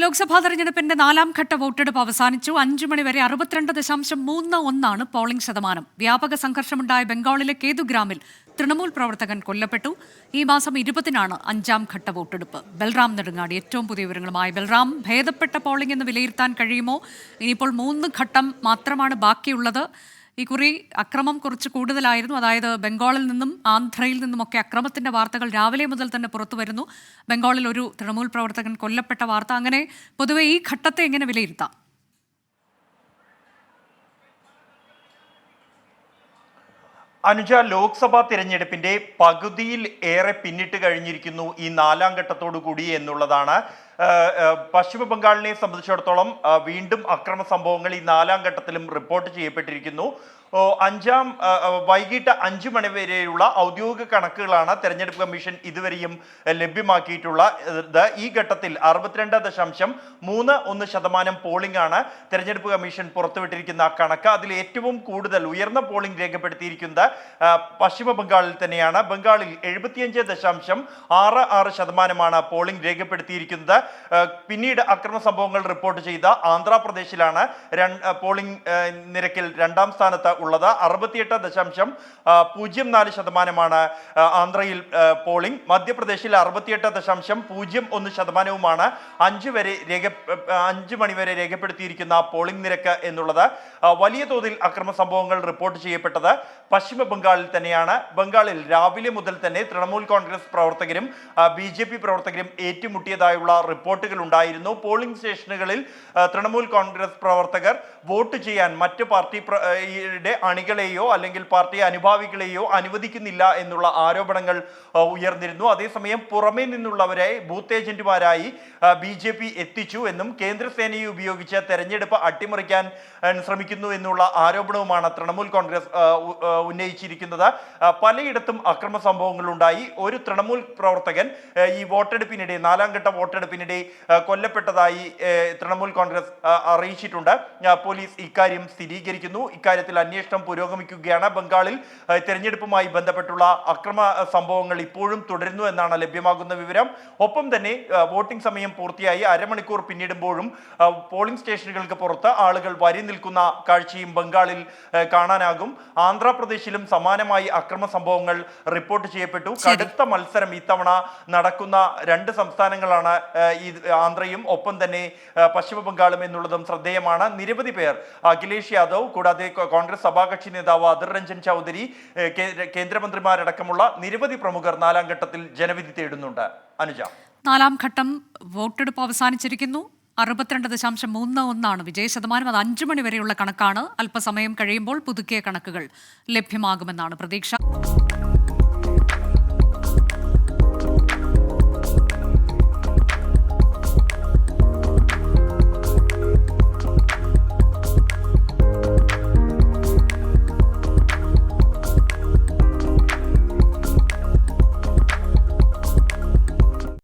ലോക്സഭാ തെരഞ്ഞെടുപ്പിന്റെ 4ാം ഘട്ട വോട്ടെടുപ്പ് അവസാനിച്ചു. 5 മണിവരെ 62.31 പോളിംഗ് ശതമാനം. വ്യാപക സംഘർഷമുണ്ടായ ബംഗാളിലെ കേതുഗ്രാമിൽ തൃണമൂൽ പ്രവർത്തകൻ കൊല്ലപ്പെട്ടു. ഈ മാസം 20-നാണ് 5ാം ഘട്ട വോട്ടെടുപ്പ്. ബൽറാം നെടുങ്ങാടി ഏറ്റവും പുതിയ വിവരങ്ങളുമായി. ബൽറാം, ഭേദപ്പെട്ട പോളിംഗ് എന്ന് വിലയിരുത്താൻ കഴിയുമോ? ഇനിയിപ്പോൾ 3 ഘട്ടം മാത്രമാണ് ബാക്കിയുള്ളത്. ഇക്കുറി അക്രമം കുറച്ച് കൂടുതലായിരുന്നു. അതായത് ബംഗാളിൽ നിന്നും ആന്ധ്രയിൽ നിന്നുമൊക്കെ അക്രമത്തിന്റെ വാർത്തകൾ രാവിലെ മുതൽ തന്നെ പുറത്തു വരുന്നു. ബംഗാളിൽ ഒരു തൃണമൂൽ പ്രവർത്തകൻ കൊല്ലപ്പെട്ട വാർത്ത. അങ്ങനെ പൊതുവെ ഈ ഘട്ടത്തെ എങ്ങനെ വിലയിരുത്താം? അനുജ, ലോക്സഭാ തിരഞ്ഞെടുപ്പിന്റെ പകുതിയിൽ ഏറെ പിന്നിട്ട് കഴിഞ്ഞിരിക്കുന്നു ഈ 4ാം ഘട്ടത്തോടു കൂടി എന്നുള്ളതാണ്. പശ്ചിമ ബംഗാളിനെ സംബന്ധിച്ചിടത്തോളം വീണ്ടും അക്രമ സംഭവങ്ങൾ ഈ 4ാം ഘട്ടത്തിലും റിപ്പോർട്ട് ചെയ്യപ്പെട്ടിരിക്കുന്നു. വൈകിട്ട് 5 മണി വരെയുള്ള ഔദ്യോഗിക കണക്കുകളാണ് തെരഞ്ഞെടുപ്പ് കമ്മീഷൻ ഇതുവരെയും ലഭ്യമാക്കിയിട്ടുള്ളത്. ഈ ഘട്ടത്തിൽ 62.31% പോളിംഗ് ആണ് തെരഞ്ഞെടുപ്പ് കമ്മീഷൻ പുറത്തുവിട്ടിരിക്കുന്ന കണക്ക്. അതിൽ ഏറ്റവും കൂടുതൽ ഉയർന്ന പോളിംഗ് രേഖപ്പെടുത്തിയിരിക്കുന്നത് പശ്ചിമ ബംഗാളിൽ തന്നെയാണ്. ബംഗാളിൽ 75.66% പോളിംഗ് രേഖപ്പെടുത്തിയിരിക്കുന്നത്. പിന്നീട് അക്രമ സംഭവങ്ങൾ റിപ്പോർട്ട് ചെയ്ത ആന്ധ്രാപ്രദേശിലാണ് പോളിംഗ് നിരക്കിൽ 2ാം സ്ഥാനത്ത് ഉള്ളത്. 68.04% ആന്ധ്രയിൽ പോളിംഗ്. മധ്യപ്രദേശിൽ 68.01%വുമാണ് 5 മണി വരെ രേഖപ്പെടുത്തിയിരിക്കുന്ന പോളിംഗ് നിരക്ക് എന്നുള്ളത്. വലിയ തോതിൽ അക്രമ സംഭവങ്ങൾ റിപ്പോർട്ട് ചെയ്യപ്പെട്ടത് പശ്ചിമ ബംഗാളിൽ തന്നെയാണ്. ബംഗാളിൽ രാവിലെ മുതൽ തന്നെ തൃണമൂൽ കോൺഗ്രസ് പ്രവർത്തകരും BJP പ്രവർത്തകരും ഏറ്റുമുട്ടിയതായുള്ള റിപ്പോർട്ടുകൾ ഉണ്ടായിരുന്നു. പോളിംഗ് സ്റ്റേഷനുകളിൽ തൃണമൂൽ കോൺഗ്രസ് പ്രവർത്തകർ വോട്ട് ചെയ്യാൻ മറ്റ് പാർട്ടിയുടെ അണികളെയോ അല്ലെങ്കിൽ പാർട്ടി അനുഭാവികളെയോ അനുവദിക്കുന്നില്ല എന്നുള്ള ആരോപണങ്ങൾ ഉയർന്നിരുന്നു. അതേസമയം പുറമേ നിന്നുള്ളവരെ ബൂത്ത് ഏജന്റുമാരായി BJP എത്തിച്ചു എന്നും കേന്ദ്രസേനയെ ഉപയോഗിച്ച് തെരഞ്ഞെടുപ്പ് അട്ടിമറിക്കാൻ ശ്രമിക്കുന്നു എന്നുള്ള ആരോപണവുമാണ് തൃണമൂൽ കോൺഗ്രസ് ഉന്നയിച്ചിരിക്കുന്നത്. പലയിടത്തും അക്രമ സംഭവങ്ങൾ ഉണ്ടായി. ഒരു തൃണമൂൽ പ്രവർത്തകൻ ഈ വോട്ടെടുപ്പിനിടെ 4ാം ഘട്ട വോട്ടെടുപ്പിനിടെ കൊല്ലപ്പെട്ടതായി തൃണമൂൽ കോൺഗ്രസ് അറിയിച്ചിട്ടുണ്ട്. പോലീസ് ഇക്കാര്യം സ്ഥിരീകരിക്കുന്നു. ഇക്കാര്യത്തിൽ അന്വേഷണം പുരോഗമിക്കുകയാണ്. ബംഗാളിൽ തെരഞ്ഞെടുപ്പുമായി ബന്ധപ്പെട്ടുള്ള അക്രമ സംഭവങ്ങൾ ഇപ്പോഴും തുടരുന്നു എന്നാണ് ലഭ്യമാകുന്ന വിവരം. ഒപ്പം തന്നെ വോട്ടിംഗ് സമയം പൂർത്തിയായി അരമണിക്കൂർ പിന്നിടുമ്പോഴും പോളിംഗ് സ്റ്റേഷനുകൾക്ക് പുറത്ത് ആളുകൾ വരി നിൽക്കുന്ന കാഴ്ചയും ബംഗാളിൽ കാണാനാകും. ആന്ധ്രാപ്രദേശിലും സമാനമായി അക്രമ സംഭവങ്ങൾ റിപ്പോർട്ട് ചെയ്യപ്പെട്ടു. കടുത്ത മത്സരം ഇത്തവണ നടക്കുന്ന 2 സംസ്ഥാനങ്ങളാണ് ഈ ആന്ധ്രയും ഒപ്പം തന്നെ പശ്ചിമ ബംഗാളും എന്നുള്ളതും ശ്രദ്ധേയമാണ്. നിരവധി പേർ, അഖിലേഷ് യാദവ് കൂടാതെ കോൺഗ്രസ് സഭാകക്ഷി നേതാവ് അധിർ രഞ്ജൻ ചൗധരി, കേന്ദ്രമന്ത്രിമാരടക്കമുള്ള നിരവധി പ്രമുഖർ 4ാം ഘട്ടത്തിൽ ജനവിധി തേടുന്നുണ്ട്. അനുജ, 4ാം ഘട്ടം വോട്ടെടുപ്പ് അവസാനിച്ചിരിക്കുന്നു. 62.31% വിജയ ശതമാനം. അത് 5 മണി വരെയുള്ള കണക്കാണ്. അല്പസമയം കഴിയുമ്പോൾ പുതുക്കിയ കണക്കുകൾ ലഭ്യമാകുമെന്നാണ് പ്രതീക്ഷ.